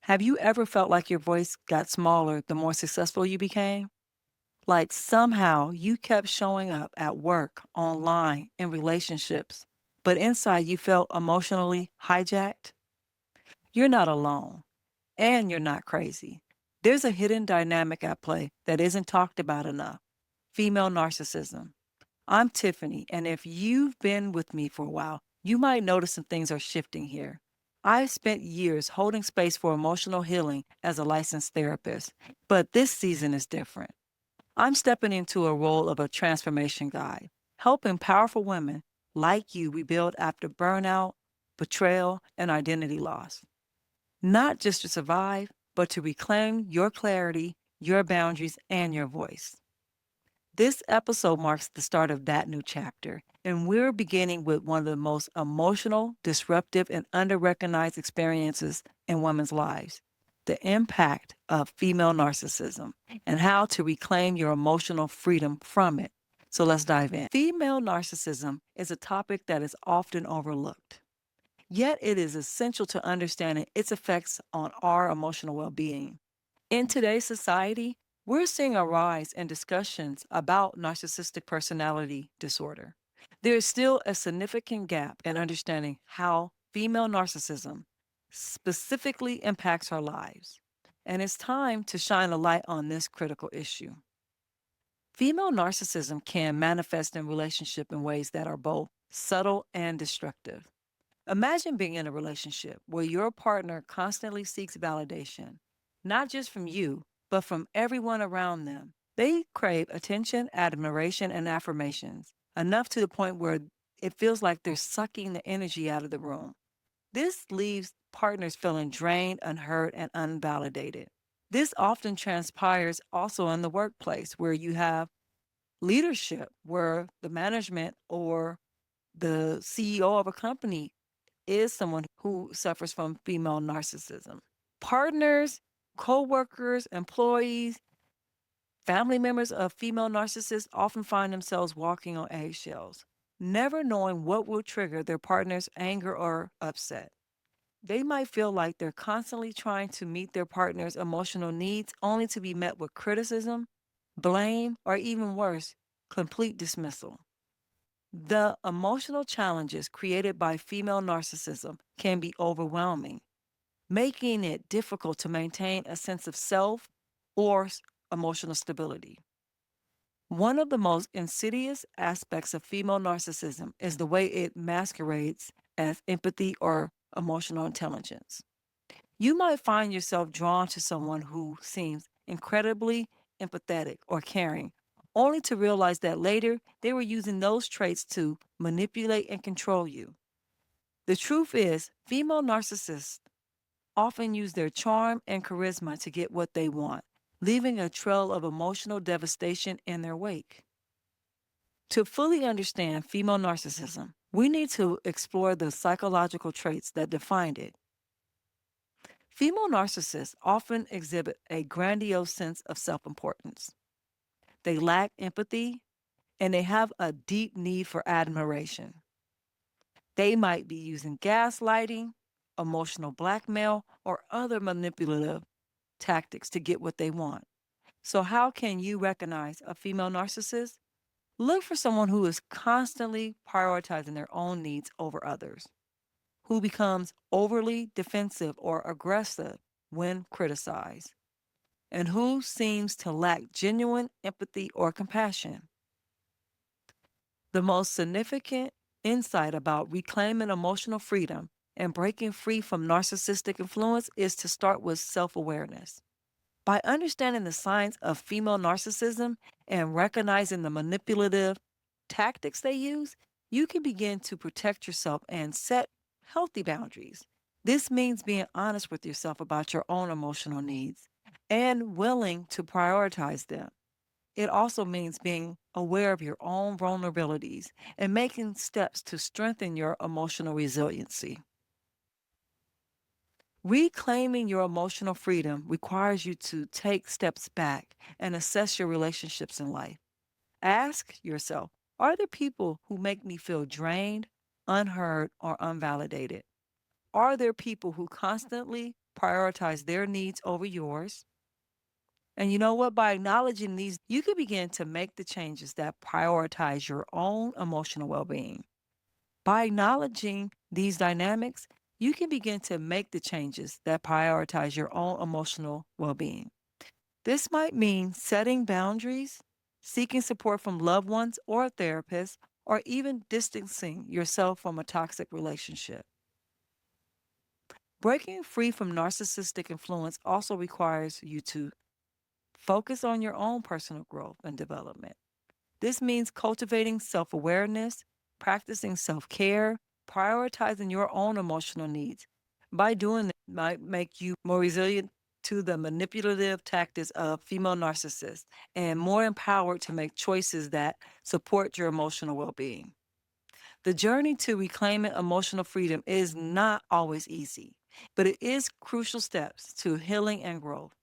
Have you ever felt like your voice got smaller the more successful you became? Like somehow you kept showing up at work, online, in relationships, but inside you felt emotionally hijacked? You're not alone, and you're not crazy. There's a hidden dynamic at play that isn't talked about enough: female narcissism. I'm Tiffany, and if you've been with me for a while, you might notice some things are shifting here. I've spent years holding space for emotional healing as a licensed therapist, but this season is different. I'm stepping into a role of a transformation guide, helping powerful women like you rebuild after burnout, betrayal, and identity loss. Not just to survive, but to reclaim your clarity, your boundaries, and your voice. This episode marks the start of that new chapter, and we're beginning with one of the most emotional, disruptive, and under-recognized experiences in women's lives: the impact of female narcissism and how to reclaim your emotional freedom from it. So let's dive in. Female narcissism is a topic that is often overlooked, yet it is essential to understanding its effects on our emotional well-being. In today's society, we're seeing a rise in discussions about narcissistic personality disorder. There is still a significant gap in understanding how female narcissism specifically impacts our lives, and it's time to shine a light on this critical issue. Female narcissism can manifest in relationship in ways that are both subtle and destructive. Imagine being in a relationship where your partner constantly seeks validation, not just from you, but from everyone around them. They crave attention, admiration, and affirmations, enough to the point where it feels like they're sucking the energy out of the room. This leaves partners feeling drained, unheard, and unvalidated. This often transpires also in the workplace where you have leadership, where the management or the CEO of a company is someone who suffers from female narcissism. Partners, co-workers, employees, family members of female narcissists often find themselves walking on eggshells, never knowing what will trigger their partner's anger or upset. They might feel like they're constantly trying to meet their partner's emotional needs only to be met with criticism, blame, or even worse, complete dismissal. The emotional challenges created by female narcissism can be overwhelming, making it difficult to maintain a sense of self or emotional stability. One of the most insidious aspects of female narcissism is the way it masquerades as empathy or emotional intelligence. You might find yourself drawn to someone who seems incredibly empathetic or caring, only to realize that later they were using those traits to manipulate and control you. The truth is, female narcissists often use their charm and charisma to get what they want, leaving a trail of emotional devastation in their wake. To fully understand female narcissism, we need to explore the psychological traits that define it. Female narcissists often exhibit a grandiose sense of self importance. They lack empathy and they have a deep need for admiration. They might be using gaslighting, emotional blackmail, or other manipulative tactics to get what they want. So, how can you recognize a female narcissist? Look for someone who is constantly prioritizing their own needs over others, who becomes overly defensive or aggressive when criticized, and who seems to lack genuine empathy or compassion. The most significant insight about reclaiming emotional freedom and breaking free from narcissistic influence is to start with self awareness. By understanding the signs of female narcissism and recognizing the manipulative tactics they use, you can begin to protect yourself and set healthy boundaries. This means being honest with yourself about your own emotional needs and willing to prioritize them. It also means being aware of your own vulnerabilities and making steps to strengthen your emotional resiliency. Reclaiming your emotional freedom requires you to take steps back and assess your relationships in life. Ask yourself, are there people who make me feel drained, unheard, or unvalidated? Are there people who constantly prioritize their needs over yours. And you know what? By acknowledging these, you can begin to make the changes that prioritize your own emotional well being. By acknowledging these dynamics, you can begin to make the changes that prioritize your own emotional well being. This might mean setting boundaries, seeking support from loved ones or a therapist, or even distancing yourself from a toxic relationship. Breaking free from narcissistic influence also requires you to focus on your own personal growth and development. This means cultivating self awareness, practicing self care, prioritizing your own emotional needs. By doing this, might make you more resilient to the manipulative tactics of female narcissists and more empowered to make choices that support your emotional well being. The journey to reclaiming emotional freedom is not always easy, but it is crucial steps to healing and growth.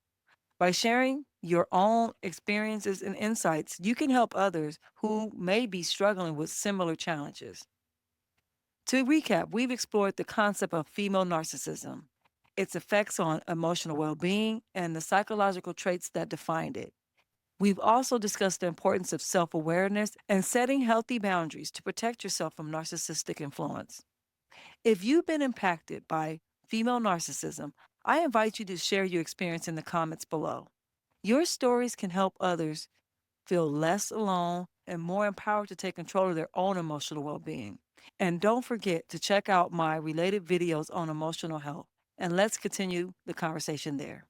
By sharing your own experiences and insights, you can help others who may be struggling with similar challenges. To recap, we've explored the concept of female narcissism, its effects on emotional well being, and the psychological traits that define it. We've also discussed the importance of self awareness and setting healthy boundaries to protect yourself from narcissistic influence. If you've been impacted by female narcissism, I invite you to share your experience in the comments below. Your stories can help others feel less alone and more empowered to take control of their own emotional well being. And don't forget to check out my related videos on emotional health, and let's continue the conversation there.